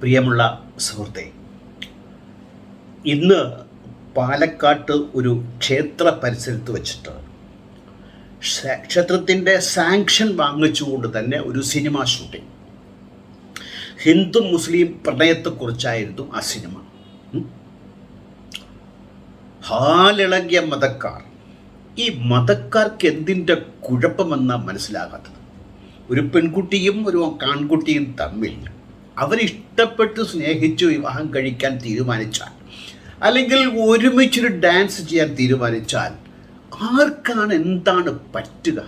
പ്രിയമുള്ള സുഹൃത്തെ, ഇന്ന് പാലക്കാട്ട് ഒരു ക്ഷേത്ര പരിസരത്ത് വെച്ചിട്ട് ക്ഷേത്രത്തിൻ്റെ സാങ്ഷൻ വാങ്ങിച്ചുകൊണ്ട് തന്നെ ഒരു സിനിമ ഷൂട്ടിംഗ്. ഹിന്ദു മുസ്ലിം പ്രണയത്തെക്കുറിച്ചായിരുന്നു ആ സിനിമ. ഹാലിളകിയ മതക്കാർ. ഈ മതക്കാർക്ക് എന്തിൻ്റെ കുഴപ്പമെന്നാണ് മനസ്സിലാകാത്തത്. ഒരു പെൺകുട്ടിയും ഒരു ആൺകുട്ടിയും തമ്മിൽ അവരിഷ്ടപ്പെട്ട് സ്നേഹിച്ച് വിവാഹം കഴിക്കാൻ തീരുമാനിച്ചാൽ, അല്ലെങ്കിൽ ഒരുമിച്ചൊരു ഡാൻസ് ചെയ്യാൻ തീരുമാനിച്ചാൽ ആർക്കാണ് എന്താണ് പറ്റുക?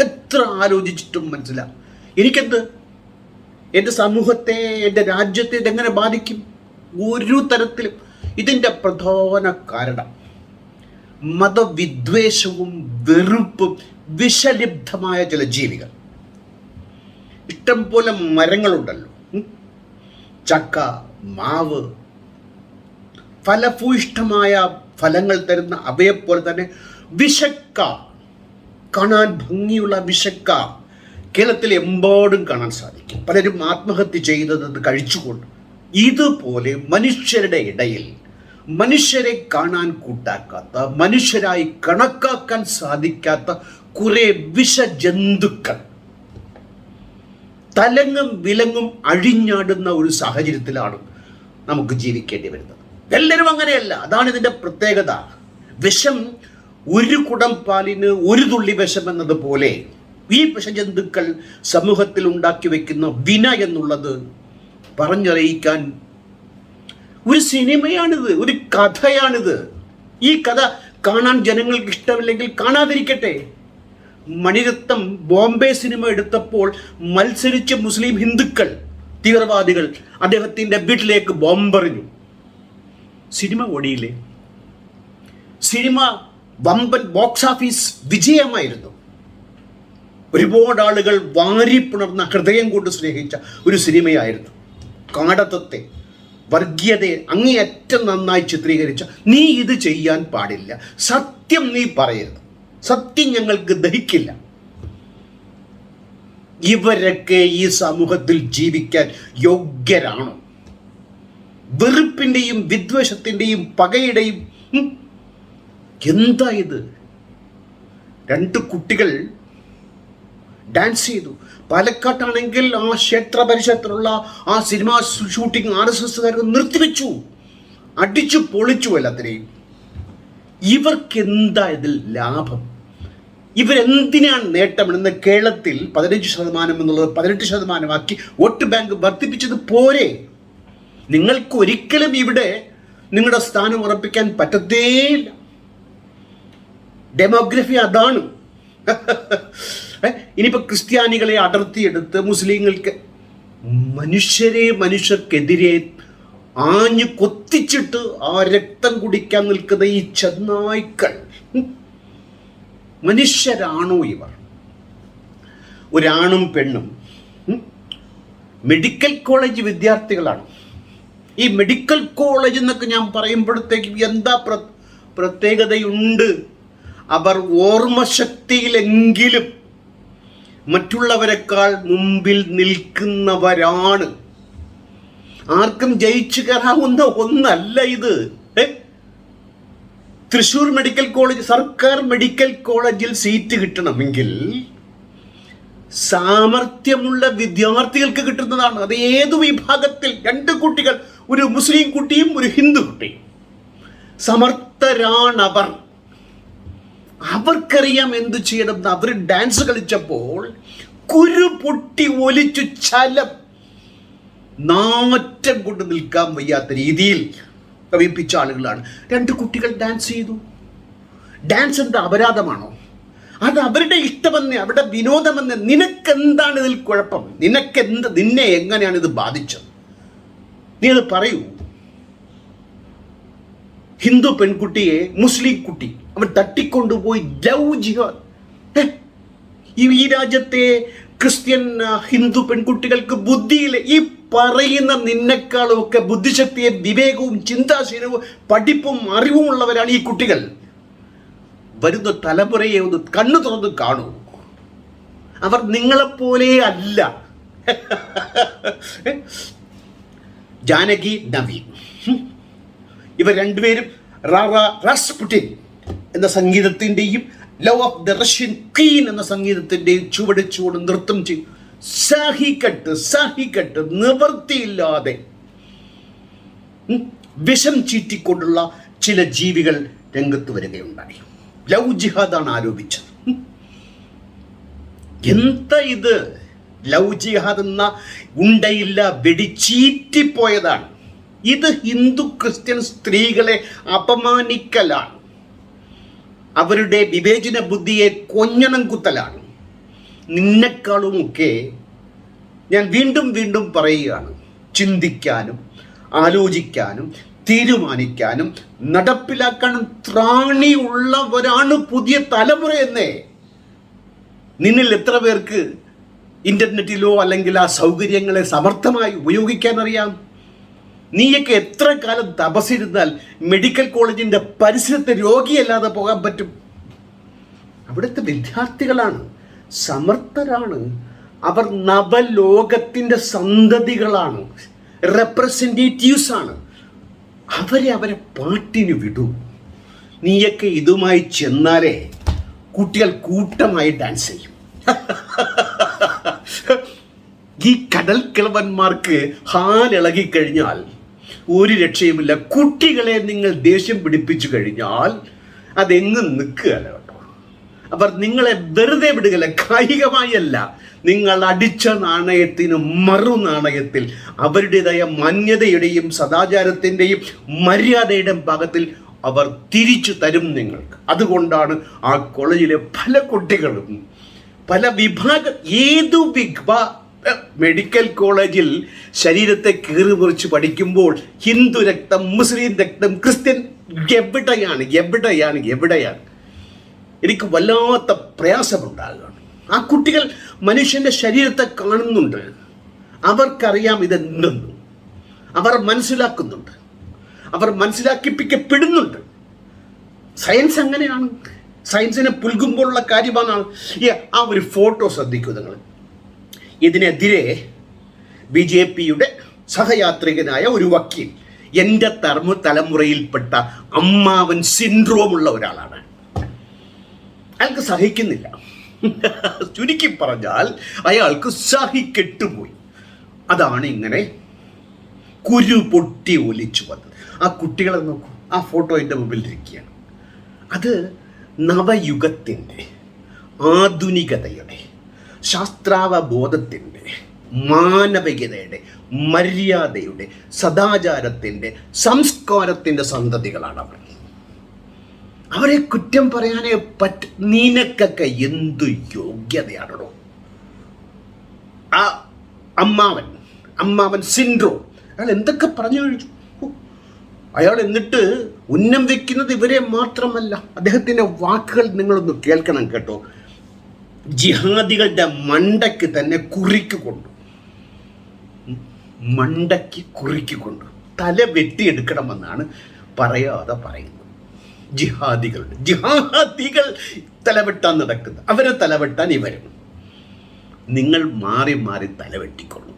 എത്ര ആലോചിച്ചിട്ടും മനസ്സിലാവും. എനിക്കെന്ത്, എൻ്റെ സമൂഹത്തെ, എൻ്റെ രാജ്യത്തെ ഇതെങ്ങനെ ബാധിക്കും? ഒരു തരത്തിലും. ഇതിൻ്റെ പ്രധാന കാരണം മതവിദ്വേഷവും വെറുപ്പും വിഷലിപ്തമായ ചില ജീവികൾ. ഇഷ്ടം പോലെ മരങ്ങളുണ്ടല്ലോ, ചക്ക, മാവ്, ഫലഭൂയിഷ്ഠമായ ഫലങ്ങൾ തരുന്ന അവയെപ്പോലെ തന്നെ വിഷക്ക, കാണാൻ ഭംഗിയുള്ള വിഷക്ക കേരളത്തിൽ എമ്പാടും കാണാൻ സാധിക്കും. പലരും ആത്മഹത്യ ചെയ്തത് കഴിച്ചുകൊണ്ട്. ഇതുപോലെ മനുഷ്യരുടെ ഇടയിൽ മനുഷ്യരെ കാണാൻ കൂട്ടാക്കാത്ത, മനുഷ്യരായി കണക്കാക്കാൻ സാധിക്കാത്ത കുറെ വിഷജന്തുക്കൾ തലങ്ങും വിലങ്ങും അഴിഞ്ഞാടുന്ന ഒരു സാഹചര്യത്തിലാണ് നമുക്ക് ജീവിക്കേണ്ടി വരുന്നത്. എല്ലാവരും അങ്ങനെയല്ല, അതാണ് ഇതിൻ്റെ പ്രത്യേകത. വിഷം, ഒരു കുടം പാലിന് ഒരു തുള്ളി വിഷം എന്നതുപോലെ ഈ വിഷജന്തുക്കൾ സമൂഹത്തിൽ ഉണ്ടാക്കി വെക്കുന്ന വിന എന്നുള്ളത് പറഞ്ഞറിയിക്കാൻ ഒരു സിനിമയാണിത്, ഒരു കഥയാണിത്. ഈ കഥ കാണാൻ ജനങ്ങൾക്ക് ഇഷ്ടമില്ലെങ്കിൽ കാണാതിരിക്കട്ടെ. മണിരത്നം ബോംബെ സിനിമ എടുത്തപ്പോൾ മത്സരിച്ച് മുസ്ലിം ഹിന്ദുക്കൾ, തീവ്രവാദികൾ അദ്ദേഹത്തിൻ്റെ വീട്ടിലേക്ക് ബോംബെറിഞ്ഞു. സിനിമ ഓടിയില്ലേ? സിനിമ വമ്പൻ ബോക്സ് ഓഫീസ് വിജയമായിരുന്നു. ഒരുപാട് ആളുകൾ വാരിപ്പുണർന്ന, ഹൃദയം കൊണ്ട് സ്നേഹിച്ച ഒരു സിനിമയായിരുന്നു. കാടത്വത്തെ, വർഗീയതയെ അങ്ങേയറ്റം നന്നായി ചിത്രീകരിച്ച, നീ ഇത് ചെയ്യാൻ പാടില്ല, സത്യം നീ പറയരുത്, സത്യം ഞങ്ങൾക്ക് ദഹിക്കില്ല. ഇവരൊക്കെ ഈ സമൂഹത്തിൽ ജീവിക്കാൻ യോഗ്യരാണോ? വെറുപ്പിൻ്റെയും വിദ്വേഷത്തിൻ്റെയും പകയുടെയും എന്താ ഇത്? 2 കുട്ടികൾ ഡാൻസ് ചെയ്തു. പാലക്കാട്ടാണെങ്കിൽ ആ ക്ഷേത്ര പരിസരത്തിലുള്ള ആ സിനിമ ഷൂട്ടിംഗ് RSSകാർ നിർത്തിവെച്ചു, അടിച്ചു പൊളിച്ചു എല്ലാത്തിനെയും. ഇവർക്ക് എന്താ ഇതിൽ ലാഭം? ഇവരെന്തിനാണ് നേട്ടമെന്ന്? കേരളത്തിൽ 15% എന്നുള്ളത് 18% വോട്ട് ബാങ്ക് വർദ്ധിപ്പിച്ചത് പോരെ? നിങ്ങൾക്ക് ഒരിക്കലും ഇവിടെ നിങ്ങളുടെ സ്ഥാനം ഉറപ്പിക്കാൻ പറ്റത്തേയില്ല. ഡെമോഗ്രഫി അതാണ്. ഇനിയിപ്പോൾ ക്രിസ്ത്യാനികളെ അടർത്തിയെടുത്ത് മുസ്ലിങ്ങൾക്ക്, മനുഷ്യർക്കെതിരെ ആഞ്ഞു കൊത്തിച്ചിട്ട് ആ രക്തം കുടിക്കാൻ നിൽക്കുന്ന ഈ ചെന്നായ്ക്കൾ മനുഷ്യരാണോ ഇവർ? ഒരാണും പെണ്ണും മെഡിക്കൽ കോളേജ് വിദ്യാർത്ഥികളാണ്. ഈ മെഡിക്കൽ കോളേജ് എന്നൊക്കെ ഞാൻ പറയുമ്പോഴത്തേക്കും എന്താ പ്രത്യേകതയുണ്ട്? അവർ ഓർമ്മശക്തിയിലെങ്കിലും മറ്റുള്ളവരെക്കാൾ മുമ്പിൽ നിൽക്കുന്നവരാണ്. ആർക്കും ജയിച്ചു കയറാവുന്ന ഒന്നല്ല ഇത്. തൃശ്ശൂർ മെഡിക്കൽ കോളേജ്, സർക്കാർ മെഡിക്കൽ കോളേജിൽ സീറ്റ് കിട്ടണമെങ്കിൽ സാമർഥ്യമുള്ള വിദ്യാർത്ഥികൾക്ക് കിട്ടുന്നതാണ്. അത് ഏതു വിഭാഗത്തിൽ? 2 കുട്ടികൾ, ഒരു മുസ്ലിം കുട്ടിയും ഒരു ഹിന്ദു കുട്ടിയും. സമർത്ഥരാണവർ. അവർക്കറിയാം എന്തു ചെയ്യണം. അവർ ഡാൻസ് കളിച്ചപ്പോൾ കുരു പൊട്ടി ഒലിച്ചു ചലം, നാറ്റം കൊണ്ട് നിൽക്കാൻ വയ്യാത്ത രീതിയിൽ കവിപ്പിച്ച ആളുകളാണ്. 2 കുട്ടികൾ ഡാൻസ് ചെയ്തു. ഡാൻസ് എന്താ അപരാധമാണോ? അത് അവരുടെ ഇഷ്ടമെന്ന്, അവരുടെ വിനോദമെന്ന്. നിനക്കെന്താണ് ഇതിൽ കുഴപ്പം? നിന്നെ എങ്ങനെയാണ് ഇത് ബാധിച്ചത്? നീ അത് പറയൂ. ഹിന്ദു പെൺകുട്ടിയെ മുസ്ലിം കുട്ടി അവൻ തട്ടിക്കൊണ്ടുപോയി ലവ് ജിഹാദ്. ഈ രാജ്യത്തെ ക്രിസ്ത്യൻ ഹിന്ദു പെൺകുട്ടികൾക്ക് ബുദ്ധിയില്ല. ഈ പറയുന്ന നിന്നെക്കാളും ഒക്കെ ബുദ്ധിശക്തിയും വിവേകവും ചിന്താശീലവും പഠിപ്പും അറിവുമുള്ളവരാണ് ഈ കുട്ടികൾ. വരുന്ന തലമുറയെ ഒന്ന് കണ്ണു തുറന്ന് കാണൂ. അവർ നിങ്ങളെപ്പോലെ അല്ല. ജാനകി നവീൻ. ഇവർ രണ്ടുപേരും റാസ്പുട്ടിൻ എന്ന സംഗീതത്തിൻ്റെയും love of the Russian queen എന്ന സംഗീതത്തിൻ്റെയും ചുവട് നൃത്തം ചെയ്യും. സഹിക്കട്ട് നിവൃത്തിയില്ലാതെ വിഷം ചീറ്റിക്കൊണ്ടുള്ള ചില ജീവികൾ രംഗത്ത് വരികയുണ്ടായി. ലവ് ജിഹാദാണ് ആരോപിച്ചത്. എന്താ ഇത്? ലവ് ജിഹാദ് എന്ന ഉണ്ടയില്ല വെടിച്ചീറ്റിപ്പോയതാണ്. ഇത് ഹിന്ദു ക്രിസ്ത്യൻ സ്ത്രീകളെ അപമാനിക്കലാണ്. അവരുടെ വിവേചന ബുദ്ധിയെ കൊഞ്ഞണം കുത്തലാണ്. നിന്നെക്കാളുമൊക്കെ ഞാൻ വീണ്ടും വീണ്ടും പറയുകയാണ്, ചിന്തിക്കാനും ആലോചിക്കാനും തീരുമാനിക്കാനും നടപ്പിലാക്കാനും ത്രാണിയുള്ളവരാണ് പുതിയ തലമുറ എന്നേ. നിന്നിൽ എത്ര പേർക്ക് ഇൻ്റർനെറ്റിലോ അല്ലെങ്കിൽ ആ സൗകര്യങ്ങളെ സമർത്ഥമായി ഉപയോഗിക്കാൻ അറിയാം? നീയൊക്കെ എത്ര കാലം തപസ്സിരുന്നാൽ മെഡിക്കൽ കോളേജിൻ്റെ പരിസരത്ത് രോഗിയല്ലാതെ പോകാൻ പറ്റും? അവിടുത്തെ വിദ്യാർത്ഥികളാണ്, സമർത്ഥരാണ്. അവർ നവലോകത്തിൻ്റെ സന്തതികളാണ്, റെപ്രസെൻറ്റേറ്റീവ്സ് ആണ്. അവരെ പാട്ടിന് വിടൂ. നീയൊക്കെ ഇതുമായി ചെന്നാലേ കുട്ടികൾ കൂട്ടമായി ഡാൻസ് ചെയ്യും. ഈ കടൽ കിളവന്മാർക്ക് ഹാലിളകിക്കഴിഞ്ഞാൽ ഒരു രക്ഷയുമില്ല. കുട്ടികളെ നിങ്ങൾ ദേഷ്യം പിടിപ്പിച്ചു കഴിഞ്ഞാൽ അതെങ്ങും നിൽക്കുകയല്ല കേട്ടോ. അവർ നിങ്ങളെ വെറുതെ വിടുകയല്ല, കായികമായല്ല. നിങ്ങൾ അടിച്ച നാണയത്തിന് മറു നാണയത്തിൽ അവരുടേതായ മാന്യതയുടെയും സദാചാരത്തിൻ്റെയും മര്യാദയുടെയും ഭാഗത്തിൽ അവർ തിരിച്ചു തരും നിങ്ങൾക്ക്. അതുകൊണ്ടാണ് ആ കോളേജിലെ പല കുട്ടികളും പല മെഡിക്കൽ കോളേജിൽ ശരീരത്തെ കീറിമുറിച്ച് പഠിക്കുമ്പോൾ ഹിന്ദു രക്തം, മുസ്ലിം രക്തം, ക്രിസ്ത്യൻ എവിടെയാണ് എനിക്ക് വല്ലാത്ത പ്രയാസമുണ്ടാകുകയാണ്. ആ കുട്ടികൾ മനുഷ്യൻ്റെ ശരീരത്തെ കാണുന്നുണ്ട്, അവർക്കറിയാം ഇതെന്തെന്ന്, അവർ മനസ്സിലാക്കുന്നുണ്ട്, അവർ മനസ്സിലാക്കിപ്പിക്കപ്പെടുന്നുണ്ട്. സയൻസ് അങ്ങനെയാണ്. സയൻസിനെ പുൽകുമ്പോഴുള്ള കാര്യമാണ്. ആ ഒരു ഫോട്ടോ ശ്രദ്ധിക്കൂ നിങ്ങൾ. ഇതിനെതിരെ BJPയുടെ സഹയാത്രികനായ ഒരു വക്കീൽ, എൻ്റെ തലമുറയിൽപ്പെട്ട അമ്മാവൻ സിൻഡ്രോമുള്ള ഒരാളാണ്. അയാൾക്ക് സഹിക്കുന്നില്ല. ചുരുക്കി പറഞ്ഞാൽ അയാൾക്ക് സഹിക്കെട്ടുപോയി. അതാണ് ഇങ്ങനെ കുരു പൊട്ടി ഒലിച്ചു വന്നത്. ആ കുട്ടികളെ നോക്കൂ, ആ ഫോട്ടോ എൻ്റെ മുമ്പിലിരിക്കുകയാണ്. അത് നവയുഗത്തിൻ്റെ, ആധുനികതയുടെ, ശാസ്ത്രാവബോധത്തിൻ്റെ, മാനവികതയുടെ, മര്യാദയുടെ, സദാചാരത്തിൻ്റെ, സംസ്കാരത്തിൻ്റെ സന്തതികളാണ് അവർ. അവരെ കുറ്റം പറയാനേ നിനക്കൊക്കെ എന്തു യോഗ്യതയാണോ? ആ അമ്മാവൻ സിൻഡ്രോം അയാൾ എന്തൊക്കെ പറഞ്ഞു കഴിച്ചു. അയാൾ എന്നിട്ട് ഉന്നം വെക്കുന്നത് ഇവരെ മാത്രമല്ല. അദ്ദേഹത്തിൻ്റെ വാക്കുകൾ നിങ്ങളൊന്ന് കേൾക്കണം കേട്ടോ. ജിഹാദികളുടെ മണ്ടയ്ക്ക് തന്നെ കുറിക്കുകൊണ്ടു, തല വെട്ടിയെടുക്കണമെന്നാണ് പറയാതെ പറയുന്നത്. ജിഹാദികൾ തലവെട്ടാൻ നടക്കുന്നത്, അവരെ തലവെട്ടാൻ ഇവരും. നിങ്ങൾ മാറി മാറി തലവെട്ടിക്കൊള്ളു.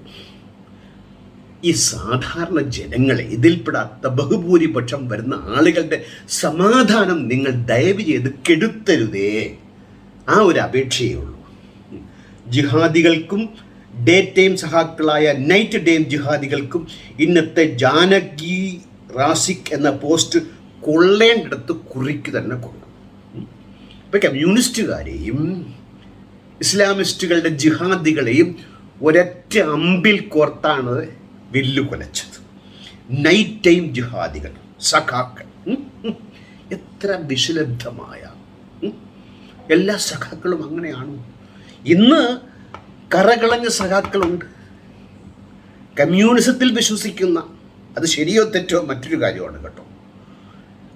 ഈ സാധാരണ ജനങ്ങളെ, ഇതിൽപ്പെടാത്ത ബഹുഭൂരിപക്ഷം വരുന്ന ആളുകളുടെ സമാധാനം നിങ്ങൾ ദയവ് ചെയ്ത് കെടുത്തരുതേ. ആ ഒരു അപേക്ഷയേ ഉള്ളൂ. ജിഹാദികൾക്കും ഡേ ടൈം സഹാക്കളായ നൈറ്റ് ടൈം ജിഹാദികൾക്കും ഇന്നത്തെ ജാനകി റാസിക് എന്ന പോസ്റ്റ് കൊള്ളേണ്ടിടത്ത് കുറിക്ക് തന്നെ കൊള്ളും. ഇപ്പം കമ്മ്യൂണിസ്റ്റുകാരെയും ഇസ്ലാമിസ്റ്റുകളുടെ ജിഹാദികളെയും ഒരൊറ്റ അമ്പിൽ കോർത്താണ് വില്ലു കൊലച്ചത്. നൈറ്റ് ടൈം ജിഹാദികൾ, സഖാക്കൾ, എത്ര വിഷലബ്ധമായ എല്ലാ സഖാക്കളും അങ്ങനെയാണ്. ഇന്ന് കറകളഞ്ഞ സഖാക്കളുണ്ട്, കമ്മ്യൂണിസത്തിൽ വിശ്വസിക്കുന്ന. അത് ശരിയോ തെറ്റോ മറ്റൊരു കാര്യമാണ് കേട്ടോ.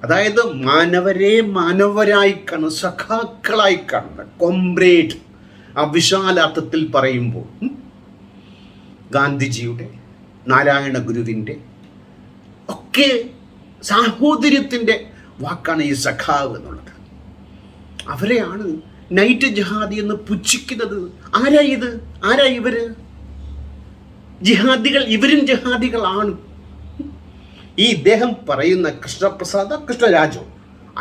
അതായത് മാനവരെ മാനവരായി കാണുന്ന, സഖാക്കളായി കാണുന്ന, കോംറേഡ് ആ വിശാലാർത്ഥത്തിൽ പറയുമ്പോൾ ഗാന്ധിജിയുടെ, നാരായണ ഗുരുവിൻ്റെ ഒക്കെ സാഹോദര്യത്തിൻ്റെ വാക്കാണ് ഈ സഖാവ് എന്നുള്ളത്. അവരെയാണ് നൈറ്റ് ജിഹാദി എന്ന് പുച്ഛിക്കുന്നത്. ആരാ ഇവര്? ജിഹാദികൾ, ഇവരും ജിഹാദികളാണ്. ഈ ഇദ്ദേഹം പറയുന്ന കൃഷ്ണരാജു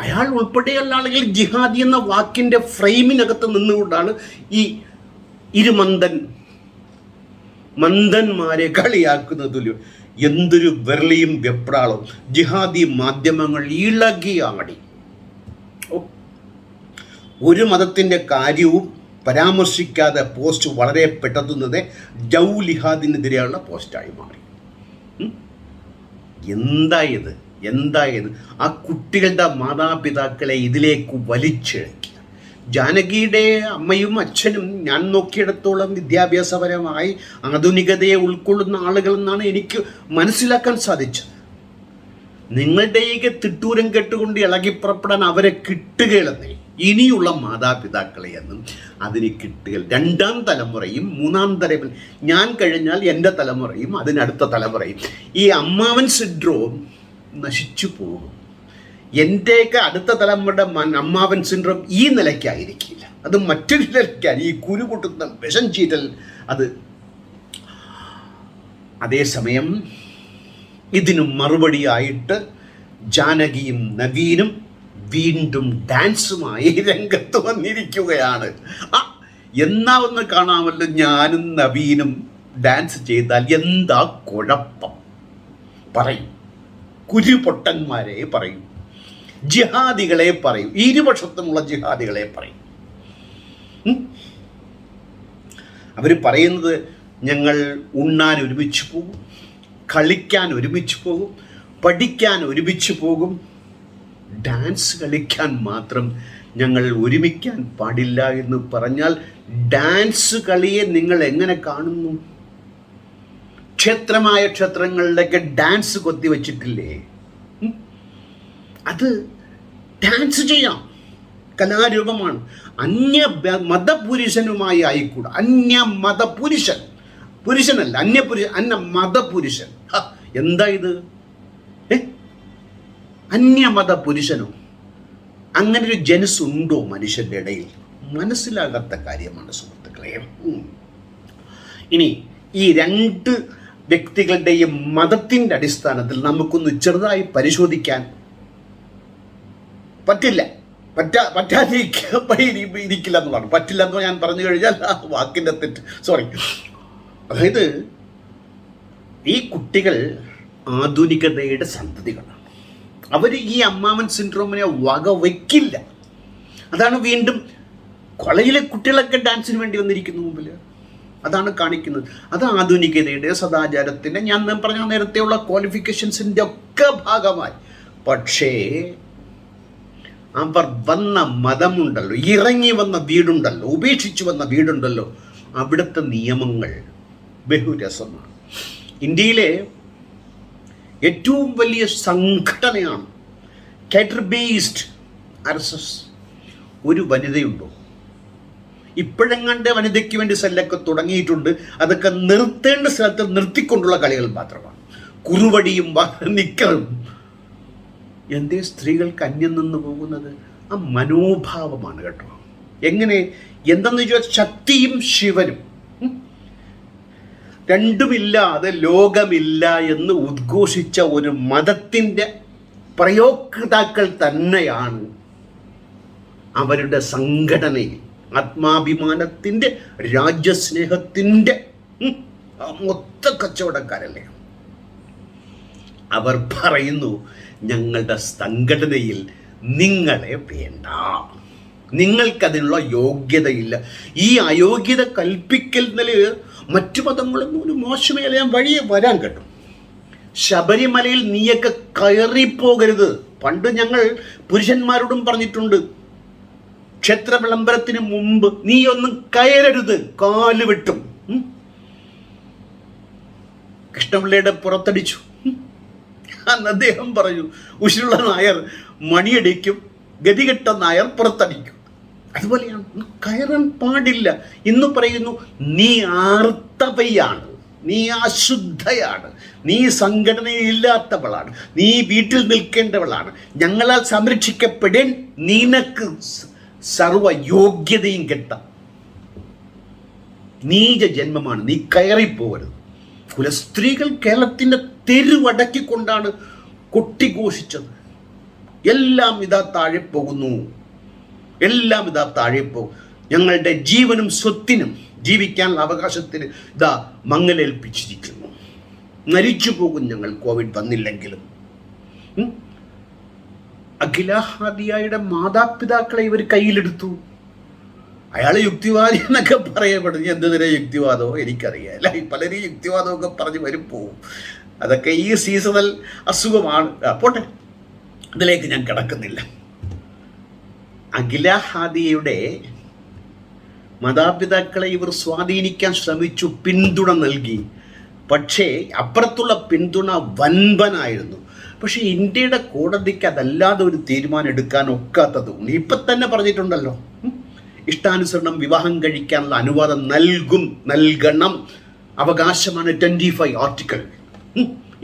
അയാൾ ഉൾപ്പെടെയുള്ള ആളുകൾ ജിഹാദി എന്ന വാക്കിൻ്റെ ഫ്രെയിമിനകത്ത് നിന്നുകൊണ്ടാണ് ഈ മന്ദന്മാരെ കളിയാക്കുന്നതിലും എന്തൊരു വെർളിയും വെപ്രാളും. ജിഹാദി മാധ്യമങ്ങൾ ഇളകിയാടി. ഒരു മതത്തിൻ്റെ കാര്യവും പരാമർശിക്കാതെ പോസ്റ്റ് വളരെ പെട്ടെന്നത് ജൗലിഹാദിനെതിരെയുള്ള പോസ്റ്റായി മാറി. എന്തായത് ആ കുട്ടികളുടെ മാതാപിതാക്കളെ ഇതിലേക്ക് വലിച്ചിഴക്കി. ജാനകിയുടെ അമ്മയും അച്ഛനും ഞാൻ നോക്കിയിടത്തോളം വിദ്യാഭ്യാസപരമായി ആധുനികതയെ ഉൾക്കൊള്ളുന്ന ആളുകളെന്നാണ് എനിക്ക് മനസ്സിലാക്കാൻ സാധിച്ചത്. നിങ്ങളുടെയൊക്കെ തിട്ടൂരം കെട്ടുകൊണ്ട് ഇളകിപ്പുറപ്പെടാൻ അവരെ കിട്ടുകയെന്നേ ഇനിയുള്ള മാതാപിതാക്കളെ എന്നും അതിന് കിട്ടുകൾ. രണ്ടാം തലമുറയും മൂന്നാം തലമുറ, ഞാൻ കഴിഞ്ഞാൽ എൻ്റെ തലമുറയും അതിനടുത്ത തലമുറയും ഈ അമ്മാവൻ സിൻഡ്രോം നശിച്ചു പോകും. എൻ്റെയൊക്കെ അടുത്ത തലമുറയുടെ അമ്മാവൻ സിൻഡ്രോം ഈ നിലയ്ക്കായിരിക്കില്ല, അത് മറ്റൊരു നിലയ്ക്കാണ്. ഈ കുരു പൊട്ടുന്ന വിഷം ചീറ്റൽ അത്. അതേസമയം ഇതിനു മറുപടിയായിട്ട് ജാനകിയും നവീനും വീണ്ടും ഡാൻസുമായി രംഗത്ത് വന്നിരിക്കുകയാണ്. എന്നാ ഒന്ന് കാണാമല്ലോ, ഞാനും നവീനും ഡാൻസ് ചെയ്താൽ എന്താ കുഴപ്പം? പറയും, കുരുപൊട്ടന്മാരെ പറയും, ജിഹാദികളെ പറയും, ഇരുപക്ഷത്തുമുള്ള ജിഹാദികളെ പറയും. അവർ പറയുന്നത് ഞങ്ങൾ ഉണ്ണാൻ ഒരുമിച്ച് പോകും, കളിക്കാൻ ഒരുമിച്ച് പോകും, പഠിക്കാൻ ഒരുമിച്ച് പോകും, ഡാൻസ് കളിക്കാൻ മാത്രം ഞങ്ങൾ ഒരുമിക്കാൻ പാടില്ല എന്ന് പറഞ്ഞാൽ ഡാൻസ് കളിയെ നിങ്ങൾ എങ്ങനെ കാണുന്നു? ക്ഷേത്രങ്ങളിലൊക്കെ ഡാൻസ് കൊത്തിവെച്ചിട്ടില്ലേ? അത് ഡാൻസ് ചെയ്യാം, കലാരൂപമാണ്. അന്യ മതപുരുഷനുമായി ആയിക്കൂടാ. പുരുഷനല്ല, അന്യ മതപുരുഷൻ. എന്താ ഇത്? അന്യമത പുരുഷനോ? അങ്ങനെ ഒരു ജനസ് ഉണ്ടോ മനുഷ്യൻ്റെ ഇടയിൽ? മനസ്സിലാകാത്ത കാര്യമാണ് സുഹൃത്തുക്കളെ. ഇനി ഈ രണ്ട് വ്യക്തികളുടെയും മതത്തിൻ്റെ അടിസ്ഥാനത്തിൽ നമുക്കൊന്ന് ചെറുതായി പരിശോധിക്കാൻ ഇരിക്കില്ല എന്നുള്ളതാണ്. പറ്റില്ല എന്ന് ഞാൻ പറഞ്ഞു കഴിഞ്ഞാൽ വാക്കിൻ്റെ തെറ്റ്, സോറി. അതായത് ഈ കുട്ടികൾ ആധുനികതയുടെ സന്തതികളാണ്. അവർ ഈ അമ്മാവൻ സിൻഡ്രോമിനെ വകവയ്ക്കില്ല. അതാണ് വീണ്ടും കോളേജിലെ കുട്ടികളൊക്കെ ഡാൻസിന് വേണ്ടി വന്നിരിക്കുന്നു മുമ്പിൽ. അതാണ് കാണിക്കുന്നത്. അത് ആധുനികതയുടെ, സദാചാരത്തിൻ്റെ, ഞാൻ പറഞ്ഞ നേരത്തെയുള്ള ക്വാളിഫിക്കേഷൻസിൻ്റെ ഒക്കെ ഭാഗമായി. പക്ഷേ അവർ വന്ന മതമുണ്ടല്ലോ, ഇറങ്ങി വന്ന വീടുണ്ടല്ലോ, ഉപേക്ഷിച്ചു വന്ന വീടുണ്ടല്ലോ, അവിടുത്തെ നിയമങ്ങൾ ബഹുരസമാണ്. ഇന്ത്യയിലെ ഏറ്റവും വലിയ സംഘടനയാണ് കാഡർ ബേസ്ഡ് RSS. ഒരു വനിതയുണ്ടോ? ഇപ്പോഴെങ്ങാണ്ട് വനിതയ്ക്ക് വേണ്ടി സെല്ലൊക്കെ തുടങ്ങിയിട്ടുണ്ട്. അതൊക്കെ നിർത്തേണ്ട സ്ഥലത്ത് നിർത്തിക്കൊണ്ടുള്ള കളികൾ മാത്രമാണ്. കുറുവടിയും നിക്കറും. എന്തേ സ്ത്രീകൾക്ക് അന്യം നിന്ന് പോകുന്നത്? ആ മനോഭാവമാണ് കേട്ടോ. എങ്ങനെ എന്തെന്ന് ചോദിച്ചാൽ ശക്തിയും ശിവനും രണ്ടുമില്ലാതെ ലോകമില്ല എന്ന് ഉദ്ഘോഷിച്ച ഒരു മതത്തിൻ്റെ പ്രയോക്താക്കൾ തന്നെയാണ് അവരുടെ സംഘടനയിൽ ആത്മാഭിമാനത്തിൻ്റെ, രാജ്യസ്നേഹത്തിൻ്റെ മൊത്ത കച്ചവടക്കാരല്ലേ. അവർ പറയുന്നു ഞങ്ങളുടെ സംഘടനയിൽ നിങ്ങളെ വേണ്ട, നിങ്ങൾക്കതിനുള്ള യോഗ്യതയില്ല. ഈ അയോഗ്യത കൽപ്പിക്കുന്നതിൽ മറ്റു മതങ്ങളൊന്നും ഒരു മോശമേ അല്ല, ഞാൻ വഴിയെ വരാൻ കേട്ടു. ശബരിമലയിൽ നീയൊക്കെ കയറിപ്പോകരുത്. പണ്ട് ഞങ്ങൾ പുരുഷന്മാരോടും പറഞ്ഞിട്ടുണ്ട്, ക്ഷേത്ര വിളംബരത്തിന് മുമ്പ് നീ ഒന്നും കയറരുത്, കാല് വെട്ടും. കൃഷ്ണപിള്ളയുടെ പുറത്തടിച്ചു. അന്ന് അദ്ദേഹം പറഞ്ഞു, ഉശിരുള്ള നായർ മണിയടിക്കും, ഗതികെട്ട നായർ പുറത്തടിക്കും. അതുപോലെയാണ്, കയറാൻ പാടില്ല. ഇന്ന് പറയുന്നു നീ ആർത്തവയാണ്, നീ അശുദ്ധയാണ്, നീ സംഘടനയില്ലാത്തവളാണ്, നീ വീട്ടിൽ നിൽക്കേണ്ടവളാണ്, ഞങ്ങളാൽ സംരക്ഷിക്കപ്പെടേൻ നിനക്ക് സർവ യോഗ്യതയും കെട്ട നീച ജന്മമാണ്, നീ കയറിപ്പോകരുത്. കുലസ്ത്രീകൾ കേരളത്തിൻ്റെ തെരുവടക്കിക്കൊണ്ടാണ് കൊട്ടിഘോഷിച്ചത്. എല്ലാം ഇതാ താഴെ പോകുന്നു, എല്ലാം ഇതാ താഴെ പോകും. ഞങ്ങളുടെ ജീവനും സ്വത്തിനും ജീവിക്കാനുള്ള അവകാശത്തിന് ഇതാ മങ്ങലേൽപ്പിച്ചിരിക്കുന്നു. മരിച്ചു പോകും ഞങ്ങൾ കോവിഡ് വന്നില്ലെങ്കിലും. അഖില ഹാദിയയുടെ മാതാപിതാക്കളെ ഇവർ കയ്യിലെടുത്തു. അയാൾ യുക്തിവാദി എന്നൊക്കെ പറയപ്പെടുന്നു. എന്തിനെ യുക്തിവാദമോ എനിക്കറിയാം. അല്ല, പലരും യുക്തിവാദമൊക്കെ പറഞ്ഞ് വരും പോവും. അതൊക്കെ ഈ സീസണൽ അസുഖമാണ്. പോട്ടെ, ഇതിലേക്ക് ഞാൻ കിടക്കുന്നില്ല. അഖില ഹാദിയയുടെ മാതാപിതാക്കളെ ഇവർ സ്വാധീനിക്കാൻ ശ്രമിച്ചു, പിന്തുണ നൽകി. പക്ഷേ അപ്പുറത്തുള്ള പിന്തുണ വൻപനായിരുന്നു. പക്ഷേ ഇന്ത്യയുടെ കോടതിക്ക് അതല്ലാതെ ഒരു തീരുമാനം എടുക്കാൻ ഒക്കാത്തതും ഇപ്പം തന്നെ പറഞ്ഞിട്ടുണ്ടല്ലോ. ഇഷ്ടാനുസരണം വിവാഹം കഴിക്കാനുള്ള അനുവാദം നൽകണം, അവകാശമാണ് 25 ആർട്ടിക്കിൾ.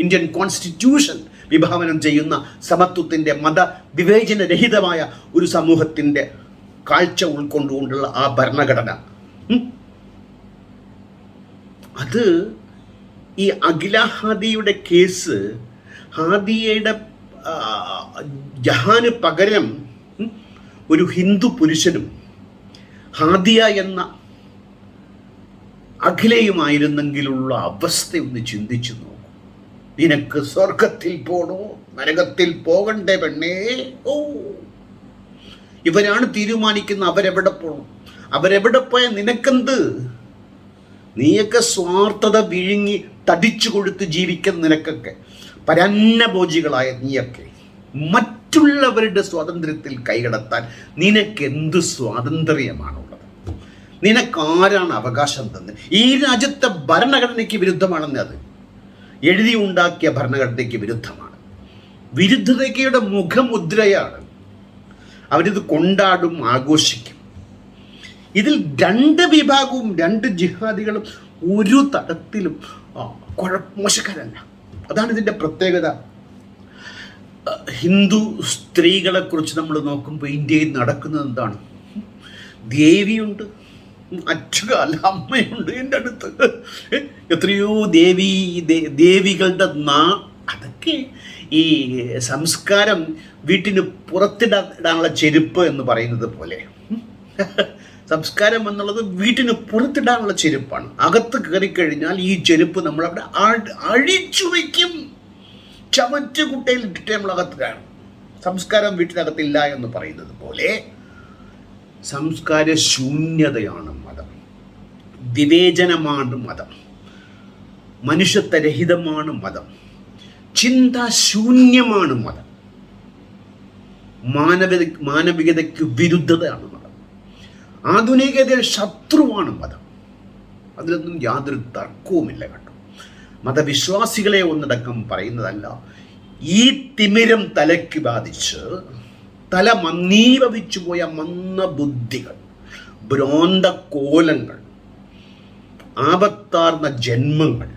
ഇന്ത്യൻ കോൺസ്റ്റിറ്റ്യൂഷൻ വിഭാവനം ചെയ്യുന്ന സമത്വത്തിൻ്റെ മതവിവേചനരഹിതമായ ഒരു സമൂഹത്തിൻ്റെ കാഴ്ച ഉൾക്കൊണ്ടുകൊണ്ടുള്ള ആ ഭരണഘടന. അത് ഈ അഖില ഹാദിയയുടെ കേസ്, ഹാദിയയുടെ ജഹാന് പകരം ഒരു ഹിന്ദു പുരുഷനും ഹാദിയ എന്ന അഖിലയുമായിരുന്നെങ്കിലുള്ള അവസ്ഥയൊന്ന് ചിന്തിച്ചു നോക്കൂ. നിനക്ക് സ്വർഗത്തിൽ പോണോ നരകത്തിൽ പോകണ്ടേ പെണ്ണേ? ഓ, ഇവരാണ് തീരുമാനിക്കുന്ന അവരെവിടെ പോകണം, അവരെവിടെ പോയാൽ നിനക്കെന്ത്? നീയൊക്കെ സ്വാർത്ഥത വിഴുങ്ങി തടിച്ചു കൊടുത്ത് ജീവിക്കുന്ന നിനക്കൊക്കെ, പരന്നഭോജികളായ നീയൊക്കെ മറ്റുള്ളവരുടെ സ്വാതന്ത്ര്യത്തിൽ കൈകടത്താൻ നിനക്കെന്ത് സ്വാതന്ത്ര്യമാണുള്ളത്? നിനക്കാരാണ് അവകാശം തന്നത്? ഈ രാജ്യത്തെ ഭരണഘടനയ്ക്ക് വിരുദ്ധമാണെന്ന് അത് എഴുതി ഉണ്ടാക്കിയ ഭരണഘടനയ്ക്ക് വിരുദ്ധമാണ്. വിരുദ്ധതയുടെ മുഖമുദ്രയാണ്. അവരിത് കൊണ്ടാടും, ആഘോഷിക്കും. ഇതിൽ രണ്ട് വിഭാഗവും, രണ്ട് ജിഹാദികളും ഒരു തരത്തിലും മോശക്കാരല്ല. അതാണ് ഇതിൻ്റെ പ്രത്യേകത. ഹിന്ദു സ്ത്രീകളെ കുറിച്ച് നമ്മൾ നോക്കുമ്പോൾ ഇന്ത്യയിൽ നടക്കുന്നത് എന്താണ്? ദേവിയുണ്ട്, അച്ഛകാല അമ്മയുണ്ട് എൻ്റെ അടുത്ത്. എത്രയോ ദേവികളുടെ അതൊക്കെ ഈ സംസ്കാരം വീട്ടിന് പുറത്തിടാനുള്ള ചെരുപ്പ് എന്ന് പറയുന്നത് പോലെ. സംസ്കാരം എന്നുള്ളത് വീട്ടിന് പുറത്തിടാനുള്ള ചെരുപ്പാണ്. അകത്ത് കയറിക്കഴിഞ്ഞാൽ ഈ ചെരുപ്പ് നമ്മളവിടെ അഴിച്ചു വയ്ക്കും. ചവറ്റ് കുട്ടയിൽ ഇട്ടിട്ട് നമ്മളകത്ത് കാണും. സംസ്കാരം വീട്ടിനകത്തില്ല എന്ന് പറയുന്നത് പോലെ സംസ്കാര ശൂന്യതയാണ് മതം, വിവേചനമാണ് മതം, മനുഷ്യത്വരഹിതമാണ് മതം, ചിന്താശൂന്യമാണ് മതം, മാനവികതയ്ക്ക് വിരുദ്ധതയാണ് മതം, ആധുനികതയുടെ ശത്രുവാണ് മതം. അതിലൊന്നും യാതൊരു തർക്കവുമില്ല കേട്ടോ. മതവിശ്വാസികളെ ഒന്നടക്കം പറയുന്നതല്ല. ഈ തിമിരം തലയ്ക്ക് ബാധിച്ച് തല മന്ദീഭവിച്ചു പോയ മന്ദബുദ്ധികൾ, ഭ്രാന്തകോലങ്ങൾ, ആപത്താർന്ന ജന്മങ്ങൾ,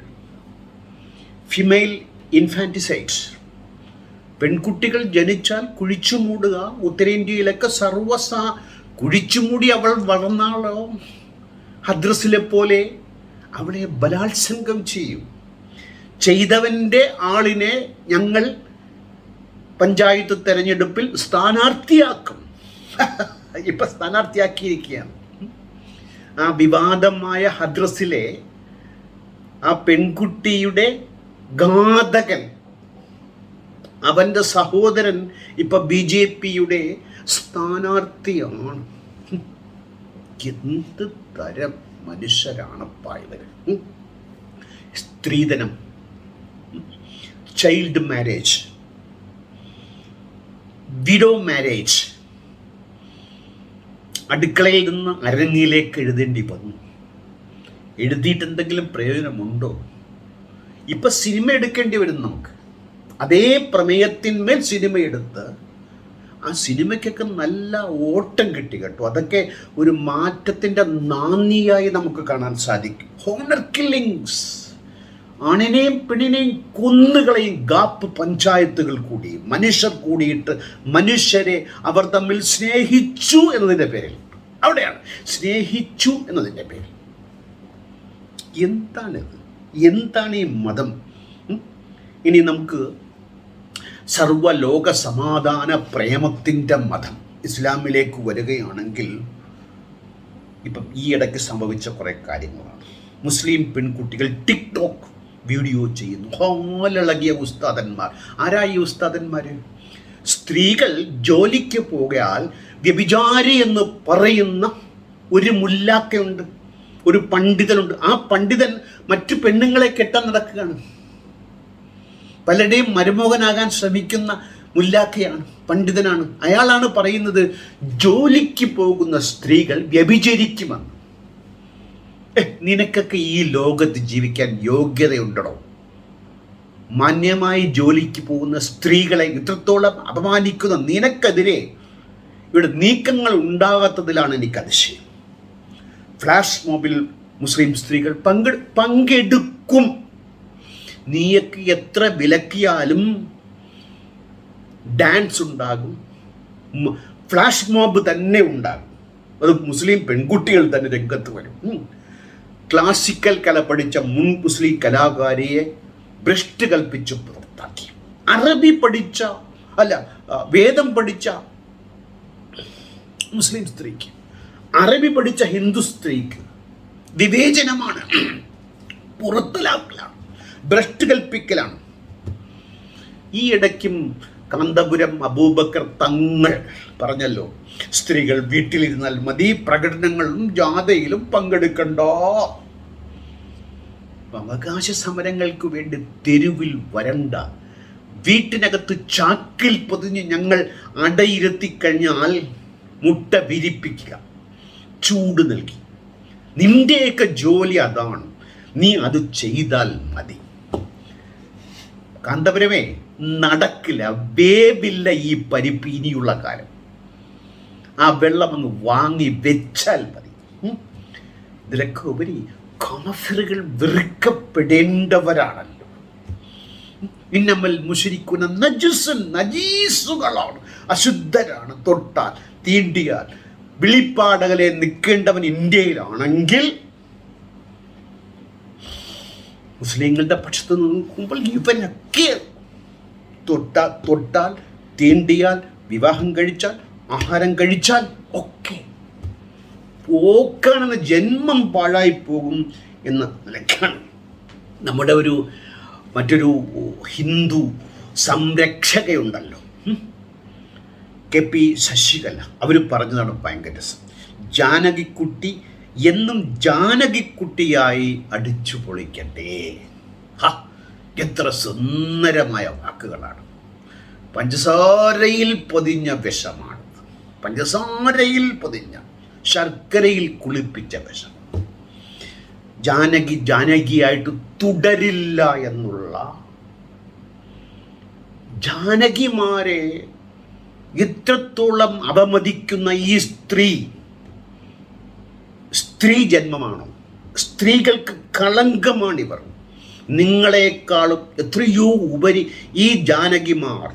ഫിമെയിൽ ഇൻഫാൻറ്റിസൈഡ്സ്, പെൺകുട്ടികൾ ജനിച്ചാൽ കുഴിച്ചു മൂടുക. ഉത്തരേന്ത്യയിലൊക്കെ കുഴിച്ചുമൂടി അവൾ വളർന്നാളോ ഹദ്രസിലെ പോലെ അവളെ ബലാത്സംഗം ചെയ്യും. ചെയ്തവൻ്റെ ആളിനെ ഞങ്ങൾ പഞ്ചായത്ത് തെരഞ്ഞെടുപ്പിൽ സ്ഥാനാർത്ഥിയാക്കും. ഇപ്പം സ്ഥാനാർത്ഥിയാക്കിയിരിക്കുകയാണ്. ആ വിവാദമായ ഹദ്രസിലെ ആ പെൺകുട്ടിയുടെ ഘാതകൻ, അവൻ്റെ സഹോദരൻ ഇപ്പം BJPയുടെ സ്ഥാനാർത്ഥിയാണ്. എന്ത് തരം മനുഷ്യരാണപ്പാ ഇവർ! സ്ത്രീധനം, ചൈൽഡ് മാരേജ്, വിഡോ മാരേജ്, അടുക്കളയിൽ നിന്ന് അരങ്ങിലേക്ക് എഴുതേണ്ടി വന്നു. എഴുതിയിട്ട് എന്തെങ്കിലും പ്രയോജനമുണ്ടോ? ഇപ്പം സിനിമ എടുക്കേണ്ടി വരും നമുക്ക്. അതേ പ്രമേയത്തിന്മേൽ സിനിമ എടുത്ത് ആ സിനിമയ്ക്കൊക്കെ നല്ല ഓട്ടം കിട്ടി കേട്ടോ. അതൊക്കെ ഒരു മാറ്റത്തിൻ്റെ നാന്ദിയായി നമുക്ക് കാണാൻ സാധിക്കും. ഹോണർ കില്ലിങ്സ്, ആണിനെയും പെണ്ണിനെയും കൊന്നുകളെയും ഗാപ്പ് പഞ്ചായത്തുകൾ കൂടി മനുഷ്യർ കൂടിയിട്ട് മനുഷ്യരെ അവർ തമ്മിൽ സ്നേഹിച്ചു എന്നതിൻ്റെ പേരിൽ, അവിടെയാണ് സ്നേഹിച്ചു എന്നതിൻ്റെ പേരിൽ. എന്താണിത്? എന്താണ് ഈ മതം? ഇനി നമുക്ക് സർവ്വലോക സമാധാന പ്രേമത്തിൻ്റെ മതം ഇസ്ലാമിലേക്ക് വരികയാണെങ്കിൽ ഇപ്പം ഈ ഇടയ്ക്ക് സംഭവിച്ച കുറേ കാര്യങ്ങളാണ്. മുസ്ലിം പെൺകുട്ടികൾ ടിക്ടോക്ക് വീഡിയോ ചെയ്യുന്നു. ഹോലിളകിയ ഉസ്താദന്മാർ. ആരാ ഈ ഉസ്താദന്മാർ? സ്ത്രീകൾ ജോലിക്ക് പോയാൽ വ്യഭിചാരി എന്ന് പറയുന്ന ഒരു മുല്ലാക്കയുണ്ട്, ഒരു പണ്ഡിതനുണ്ട്. ആ പണ്ഡിതൻ മറ്റു പെണ്ണുങ്ങളെ കെട്ടാൻ നടക്കുകയാണ്. പലരുടെയും മരുമോഹനാകാൻ ശ്രമിക്കുന്ന മുല്ലാക്കയാണ്, പണ്ഡിതനാണ്. അയാളാണ് പറയുന്നത് ജോലിക്ക് പോകുന്ന സ്ത്രീകൾ വ്യഭിചരിക്കുമെന്ന്. നിനക്കൊക്കെ ഈ ലോകത്ത് ജീവിക്കാൻ യോഗ്യതയുണ്ടോ? മാന്യമായി ജോലിക്ക് പോകുന്ന സ്ത്രീകളെ ഇത്രത്തോളം അപമാനിക്കുന്ന നിനക്കെതിരെ ഇവിടെ നീക്കങ്ങൾ ഉണ്ടാകാത്തതിലാണ് എനിക്ക് അതിശയം. ഫ്ലാഷ് മോബിൽ മുസ്ലിം സ്ത്രീകൾ പങ്കെടുക്കും. നീയൊക്കെ എത്ര വിലക്കിയാലും ഡാൻസ് ഉണ്ടാകും, ഫ്ലാഷ് മോബ് തന്നെ ഉണ്ടാകും. അത് മുസ്ലിം പെൺകുട്ടികൾ തന്നെ രംഗത്ത് വരും. ക്ലാസിക്കൽ കല പഠിച്ച മുൻ മുസ്ലിം കലാകാരിയെ ഭ്രഷ്ട് കൽപ്പിച്ച് പുറത്താക്കി. അറബി പഠിച്ച വേദം പഠിച്ച മുസ്ലിം സ്ത്രീക്ക്, അറബി പഠിച്ച ഹിന്ദു സ്ത്രീക്ക് വിവേചനമാണ്, പുറത്തലാക്കലാണ്, ഭ്രഷ്ട് കൽപ്പിക്കലാണ്. ഈ ഇടയ്ക്കും കാന്തപുരം അബൂബക്കർ തങ്ങൾ പറഞ്ഞല്ലോ, സ്ത്രീകൾ വീട്ടിലിരുന്നാൽ മതി, പ്രകടനങ്ങളിലും ജാഥയിലും പങ്കെടുക്കണ്ട. അവകാശ സമരങ്ങൾക്ക് വേണ്ടി തെരുവിൽ വരണ്ട. വീട്ടിനകത്ത് ചാക്കിൽ പൊതിഞ്ഞ് ഞങ്ങൾ അടയിരുത്തിക്കഴിഞ്ഞാൽ മുട്ട വിരിപ്പിക്കുക, ചൂട് നൽകി. നിന്റെയൊക്കെ ജോലി അതാണ്, നീ അത് ചെയ്താൽ മതി. കാന്തപുരമേ, നടക്കില്ല, വേവില്ല ഈ പരിപ്പ് ഇനിയുള്ള കാലം. ആ വെള്ളം അങ്ങ് വാങ്ങി വെച്ചാൽ മതി. ഇതിലൊക്കെ ഉപരി കാഫിറുകൾ വെറുക്കപ്പെടേണ്ടവരാണല്ലോ. ഇന്നമൽ മുശ്രിക്കുന നജസുൻ, നജീസുകളാണ്, അശുദ്ധരാണ്. തൊട്ടാൽ തീണ്ടിയാൽ വിളിപ്പാടകലെ നിൽക്കേണ്ടവൻ ഇന്ത്യയിലാണെങ്കിൽ മുസ്ലിങ്ങളുടെ പക്ഷത്ത് നോക്കുമ്പോൾ ഇവരൊക്കെ തൊട്ടാൽ തീണ്ടിയാൽ വിവാഹം കഴിച്ചാൽ ആഹാരം കഴിച്ചാൽ ഒക്കെ പോക്കാണെന്ന്, ജന്മം പാഴായി പോകും എന്ന നിലയ്ക്കാണ് നമ്മുടെ മറ്റൊരു ഹിന്ദു സംരക്ഷകയുണ്ടല്ലോ, KP ശശികല. അവർ പറഞ്ഞതാണ് ഭയങ്കര രസം. ജാനകിക്കുട്ടി എന്നും ജാനകിക്കുട്ടിയായി അടിച്ചു പൊളിക്കട്ടെ. എത്ര സുന്ദരമായ വാക്കുകളാണ്. പഞ്ചസാരയിൽ പൊതിഞ്ഞ വിഷമാണ്, പഞ്ചസാരയിൽ പൊതിഞ്ഞ, ശർക്കരയിൽ കുളിപ്പിച്ച വിഷം. ജാനകിയായിട്ട് തുടരില്ല എന്നുള്ള, ജാനകിമാരെ ഇത്രത്തോളം അപമതിക്കുന്ന ഈ സ്ത്രീ ജന്മമാണോ? സ്ത്രീകൾക്ക് കളങ്കമാണിവർ. നിങ്ങളെക്കാളും എത്രയോ ഉപരി ഈ ജാനകിമാർ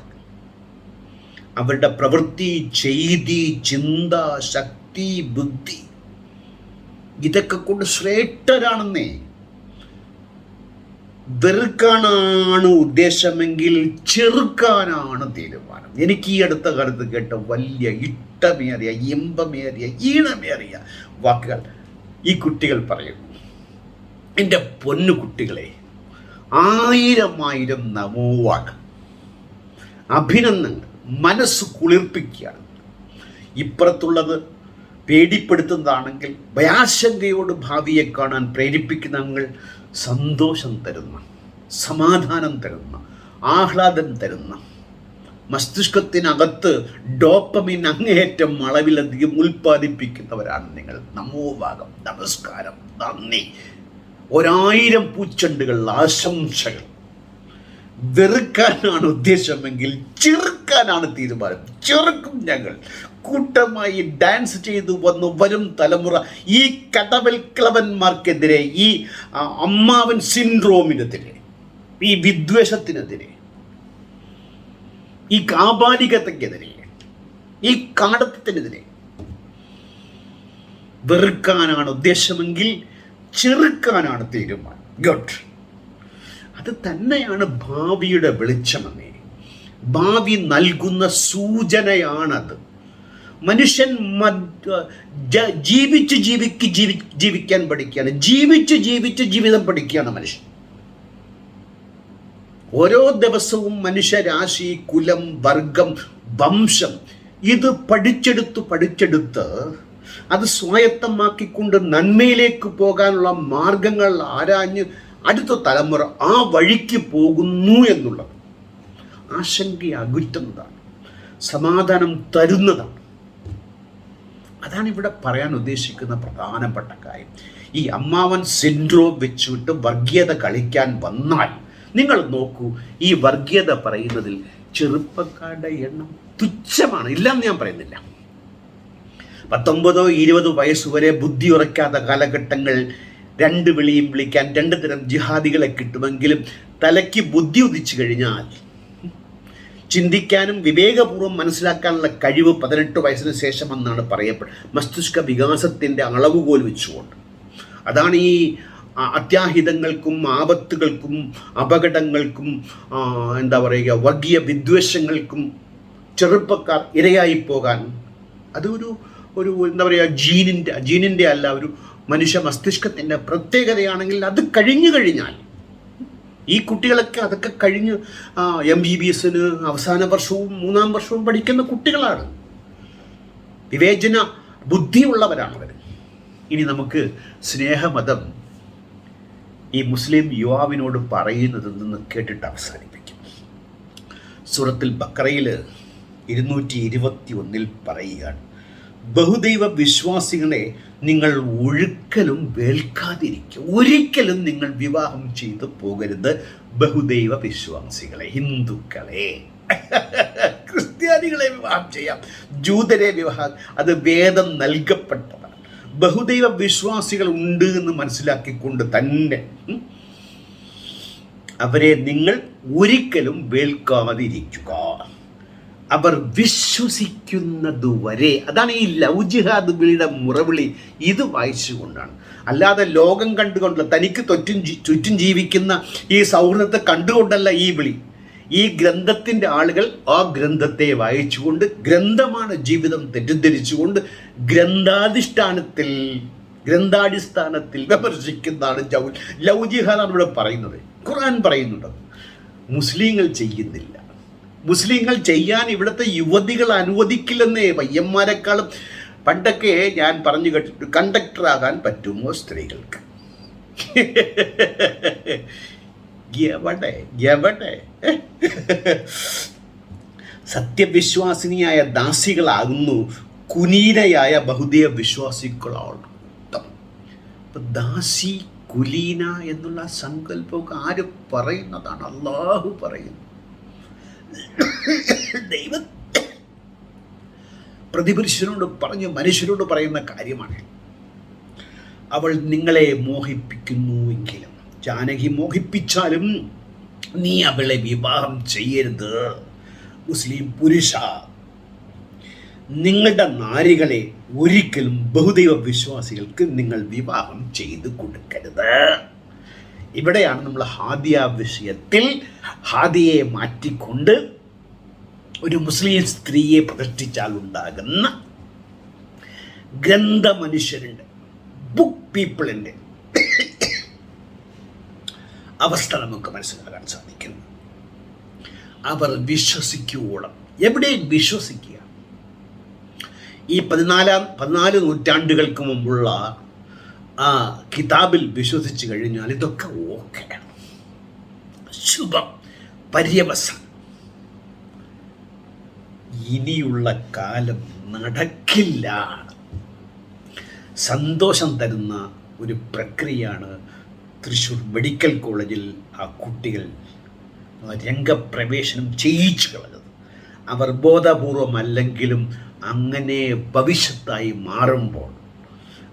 അവരുടെ പ്രവൃത്തി, ചെയ്തി, ചിന്ത, ശക്തി, ബുദ്ധി ഇതൊക്കെ കൊണ്ട് ശ്രേഷ്ഠരാണെന്നേ. വെറുക്കാനാണ് ഉദ്ദേശമെങ്കിൽ ചെറുക്കാനാണ് തീരുമാനം. എനിക്ക് ഈ അടുത്ത കാലത്ത് കേട്ട വലിയ ഇഷ്ടമേറിയ, ഇമ്പമേറിയ, ഈണമേറിയ വാക്കുകൾ ഈ കുട്ടികൾ പറയുന്നു. എൻ്റെ പൊന്നു കുട്ടികളെ, 1000 നമോവാണ്, അഭിനന്ദനങ്ങൾ, മനസ്സ് കുളിർപ്പിക്കുകയാണ്. ഇപ്പുറത്തുള്ളത് പേടിപ്പെടുത്തുന്നതാണെങ്കിൽ ഭയാശങ്കയോട് ഭാവിയെ കാണാൻ പ്രേരിപ്പിക്കുന്നവങ്ങൾ സന്തോഷം തരുന്ന, സമാധാനം തരുന്ന, ആഹ്ലാദം തരുന്ന, മസ്തിഷ്കത്തിനകത്ത് ഡോപ്പമിൻ അങ്ങേയറ്റം അളവിലധികം ഉൽപ്പാദിപ്പിക്കുന്നവരാണ് നിങ്ങൾ. നമോഭാഗം, നമസ്കാരം, നന്ദി, 1000 പൂച്ചെണ്ടുകൾ, ആശംസകൾ. വെറുക്കാനാണ് ഉദ്ദേശമെങ്കിൽ ചെറുക്കാനാണ് തീരുമാനം. ചെറുക്കും ഞങ്ങൾ. കൂട്ടമായി ഡാൻസ് ചെയ്തു വരും തലമുറ ഈ കടവൽക്കളവന്മാർക്കെതിരെ, ഈ അമ്മാവൻ സിൻഡ്രോമിനെതിരെ, ഈ വിദ്വേഷത്തിനെതിരെ, ഈ കാപാലികതയ്ക്കെതിരെ, ഈ കാടത്തത്തിനെതിരെ വെറുക്കാനാണ് ഉദ്ദേശമെങ്കിൽ ചെറുക്കാനാണ് തീരുമാനം. ഗുഡ്. അത് തന്നെയാണ് ഭാവിയുടെ വെളിച്ചമെന്നേ. ഭാവി നൽകുന്ന സൂചനയാണത്. മനുഷ്യൻ ജീവിക്കാൻ പഠിക്കുകയാണ്, ജീവിച്ച് ജീവിതം പഠിക്കുകയാണ് മനുഷ്യൻ. ഓരോ ദിവസവും മനുഷ്യരാശി, കുലം, വർഗം, വംശം ഇത് പഠിച്ചെടുത്ത് അത് സ്വായത്തമാക്കിക്കൊണ്ട് നന്മയിലേക്ക് പോകാനുള്ള മാർഗങ്ങൾ ആരാഞ്ഞ് അടുത്ത തലമുറ ആ വഴിക്ക് പോകുന്നു എന്നുള്ളത് ആശങ്ക അകറ്റുന്നതാണ്, സമാധാനം തരുന്നതാണ്. അതാണ് ഇവിടെ പറയാൻ ഉദ്ദേശിക്കുന്ന പ്രധാനപ്പെട്ട കാര്യം. ഈ അമ്മാവൻ സിൻഡ്രോം വെച്ചുവിട്ട് വർഗീയത കളിക്കാൻ വന്നാൽ നിങ്ങൾ നോക്കൂ, ഈ വർഗീയത പറയുന്നതിൽ ചെറുപ്പക്കാരുടെ എണ്ണം തുച്ഛമാണ്. ഇല്ലെന്ന് ഞാൻ പറയുന്നില്ല. 19-20 വയസ്സുവരെ ബുദ്ധി ഉറയ്ക്കാത്ത കാലഘട്ടങ്ങൾ രണ്ട് വിളിയും വിളിക്കാൻ 2 തരം ജിഹാദികളെ കിട്ടുമെങ്കിലും തലയ്ക്ക് ബുദ്ധി ഉദിച്ചു കഴിഞ്ഞാൽ ചിന്തിക്കാനും വിവേകപൂർവ്വം മനസ്സിലാക്കാനുള്ള കഴിവ് 18 വയസ്സിന് ശേഷമെന്നാണ് പറയപ്പെടുന്നത്. മസ്തിഷ്ക വികാസത്തിൻ്റെ അളവുകോൽ വെച്ചുകൊണ്ട്. അതാണ് ഈ അത്യാഹിതങ്ങൾക്കും ആപത്തുകൾക്കും അപകടങ്ങൾക്കും എന്താ പറയുക വർഗീയ വിദ്വേഷങ്ങൾക്കും ചെറുപ്പക്കാർ ഇരയായി പോകാൻ അതൊരു എന്താ പറയുക ജീനിൻ്റെ അല്ല, ഒരു മനുഷ്യ മസ്തിഷ്കത്തിൻ്റെ പ്രത്യേകതയാണെങ്കിൽ അത് കഴിഞ്ഞു കഴിഞ്ഞാൽ ഈ കുട്ടികളൊക്കെ അതൊക്കെ കഴിഞ്ഞ് MBBSന് അവസാന വർഷവും 3-ാം വർഷവും പഠിക്കുന്ന കുട്ടികളാണ്. വിവേചന ബുദ്ധിയുള്ളവരാണവർ. ഇനി നമുക്ക് സ്നേഹമതം ഈ മുസ്ലിം യുവാവിനോട് പറയുന്നത് നിന്ന് കേട്ടിട്ട് അവസാനിപ്പിക്കും. സൂറത്തുൽ ബഖറയിൽ 221 പറയുകയാണ്, ബഹുദൈവ വിശ്വാസികളെ നിങ്ങൾ ഒരിക്കലും വേൽക്കാതിരിക്കുക. ഒരിക്കലും നിങ്ങൾ വിവാഹം ചെയ്തു പോകരുത് ബഹുദൈവ വിശ്വാസികളെ, ഹിന്ദുക്കളെ. ക്രിസ്ത്യാനികളെ വിവാഹം ചെയ്യാം, ജൂതരെ വിവാഹം, അത് വേദം നൽകപ്പെട്ടതാണ്. ബഹുദൈവ വിശ്വാസികൾ ഉണ്ട് എന്ന് മനസ്സിലാക്കിക്കൊണ്ട് തന്നെ അവരെ നിങ്ങൾ ഒരിക്കലും വേൽക്കാതിരിക്കുക. അവർ വിശ്വസിക്കുന്നതുവരെ. അതാണ് ഈ ലവ് ജിഹാദ് വിളിയുടെ മുറവിളി. ഇത് വായിച്ചുകൊണ്ടാണ്, അല്ലാതെ ലോകം കണ്ടുകൊണ്ടല്ല, തനിക്ക് ചുറ്റും ജീവിക്കുന്ന ഈ സൗഹൃദത്തെ കണ്ടുകൊണ്ടല്ല ഈ വിളി. ഈ ഗ്രന്ഥത്തിൻ്റെ ആളുകൾ ആ ഗ്രന്ഥത്തെ വായിച്ചുകൊണ്ട്, ഗ്രന്ഥമാണ് ജീവിതം തെറ്റിദ്ധരിച്ചുകൊണ്ട് ഗ്രന്ഥാടിസ്ഥാനത്തിൽ വിമർശിക്കുന്നതാണ് ലവ് ജിഹാദാണ് ഇവിടെ പറയുന്നത്. ഖുർആൻ പറയുന്നുണ്ട്. മുസ്ലിങ്ങൾ ചെയ്യുന്നില്ല. മുസ്ലിങ്ങൾ ചെയ്യാൻ ഇവിടുത്തെ യുവതികൾ അനുവദിക്കില്ലെന്നേ. പയ്യന്മാരെക്കാളും പണ്ടൊക്കെ ഞാൻ പറഞ്ഞു കേട്ടിട്ട് കണ്ടക്ടറാകാൻ പറ്റുമോ സ്ത്രീകൾക്ക്? എവിടെ സത്യവിശ്വാസിനിയായ ദാസികളാകുന്നു കുലീനയായ ബഹുദൈവ വിശ്വാസികളാണ്. ദാസി കുലീന എന്നുള്ള സങ്കല്പമൊക്കെ ആര് പറയുന്നതാണ്? അള്ളാഹു പറയുന്നു. ദൈവം പ്രതിപുരുഷനോട് പറഞ്ഞ് മനുഷ്യരോട് പറയുന്ന കാര്യമാണ്. അവൾ നിങ്ങളെ മോഹിപ്പിക്കുന്നുവെങ്കിലും, ജാനകി മോഹിപ്പിച്ചാലും നീ അവളെ വിവാഹം ചെയ്യരുത്. മുസ്ലിം പുരുഷ, നിങ്ങളുടെ നാരികളെ ഒരിക്കലും ബഹുദൈവ വിശ്വാസികൾക്ക് നിങ്ങൾ വിവാഹം ചെയ്ത് കൊടുക്കരുത്. ഇവിടെയാണ് നമ്മൾ ഹാദിയ വിഷയത്തിൽ ഹാദിയെ മാറ്റിക്കൊണ്ട് ഒരു മുസ്ലിം സ്ത്രീയെ പ്രതിഷ്ഠിച്ചാൽ ഉണ്ടാകുന്ന ഗ്രന്ഥമനുഷ്യരുണ്ട്, ബുക്ക് പീപ്പിളിൻ്റെ അവസ്ഥ നമുക്ക് മനസ്സിലാക്കാൻ സാധിക്കുന്നു. അവർ വിശ്വസിക്കുവോളം എവിടെയും വിശ്വസിക്കുക. ഈ 14 നൂറ്റാണ്ടുകൾക്ക് മുമ്പുള്ള ആ കിതാബിൽ വിശ്വസിച്ച് കഴിഞ്ഞാൽ ഇതൊക്കെ ഓക്കെയാണ്, ശുഭം, പര്യവസാനം. ഇനിയുള്ള കാലം നടക്കില്ല. സന്തോഷം തരുന്ന ഒരു പ്രക്രിയയാണ് തൃശ്ശൂർ മെഡിക്കൽ കോളേജിൽ ആ കുട്ടികൾ രംഗപ്രവേശനം ചെയ്യിച്ചു കളഞ്ഞത്. അവർ ബോധപൂർവമല്ലെങ്കിലും അങ്ങനെ ഭവിഷ്യത്തായി മാറുമ്പോൾ,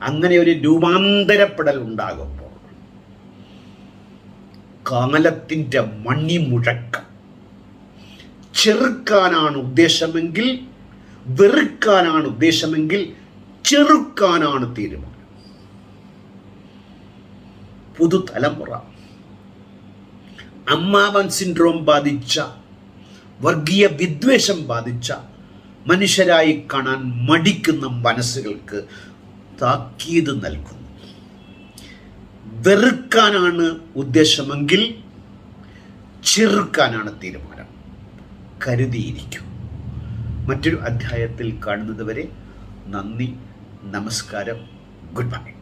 അങ്ങനെ ഒരു രൂപാന്തരപ്പെടൽ ഉണ്ടാകുമ്പോൾ, കാലത്തിൻ്റെ മണിമുഴക്കം ചെറുക്കാനാണ് ഉദ്ദേശമെങ്കിൽ, വെറുക്കാനാണ് ഉദ്ദേശമെങ്കിൽ ചെറുക്കാനാണ് തീരുമാനം. പുതുതലമുറ അമ്മാവൻ സിൻഡ്രോം ബാധിച്ച വർഗീയ വിദ്വേഷം ബാധിച്ച മനുഷ്യരായി കാണാൻ മടിക്കുന്ന മനസ്സുകൾക്ക് താക്കീത് നൽകുന്നു. വെറുക്കാനാണ് ഉദ്ദേശമെങ്കിൽ ചെറുക്കാനാണ് തീരുമാനം. കരുതിയിരിക്കും. മറ്റൊരു അധ്യായത്തിൽ കാണുന്നത് വരെ നന്ദി, നമസ്കാരം, ഗുഡ് ബൈ.